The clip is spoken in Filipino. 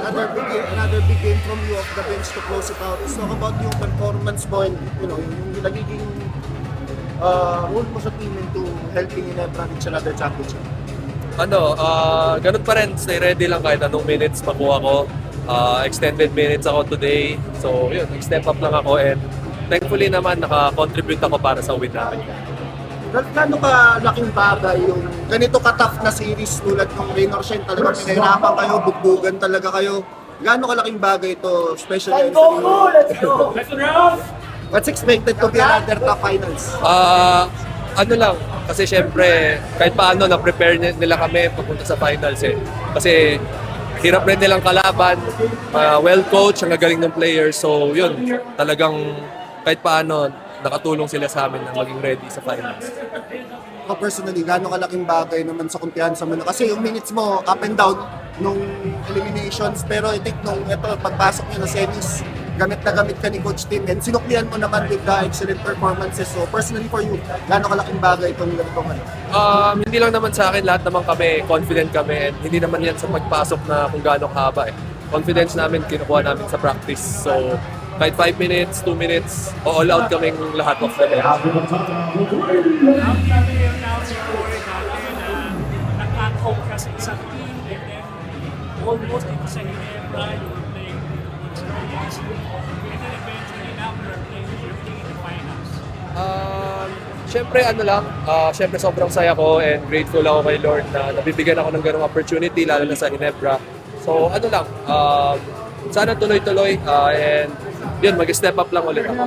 another big game from you off the bench to close it out. Let's talk about yung performance mo and yung nagiging role mo sa team into helping Ginebra reach another championship. Ganun pa rin. Stay ready lang kahit anong minutes makuha ko. Extended minutes ako today. So, yun, step up lang ako and thankfully naman naka-contribute ako para sa win namin. Gaano ka laking bagay yung ganito ka-tough na series tulad ng Rain or Shine, talagang pinahirapan kayo, bugbugan talaga kayo. Gaano kalaking bagay ito, especially Let's go! what's expected to be another tough finals? Ano lang, kasi syempre, kahit paano na-prepare nila kami papunta sa finals eh. Kasi hirap rin nilang kalaban, well-coached, ang gagaling ng players. So yun, talagang kahit paano, nakatulong sila sa amin na maging ready sa finals. Ako personally, gaano kalaking bagay naman sa kumpiyansa mo na? Kasi yung minutes mo up and down nung eliminations, pero I think nung pagpasok nyo na semis, gamit na gamit ka ni Coach Tim and sinuklian mo naman with the excellent performances. So personally for you, gaano kalaking bagay itong ganitong ano? Hindi lang naman sa akin, lahat naman kami, confident kami, and hindi naman yan sa pagpasok na kung gaano kahaba eh. Confidence namin, kinukuha namin sa practice. So, kahit 5 minutes, 2 minutes, all out kaming lahat of the bench. Nag-out ka sa isang team and then almost ito sa Ginebra, you're playing experience and then eventually now you're playing in the finals. Siyempre siyempre sobrang saya ko and grateful ako kay Lord na nabibigyan ako ng ganung opportunity, lalo na sa Ginebra. So sana tuloy-tuloy and yun, mag-step up lang ulit ako.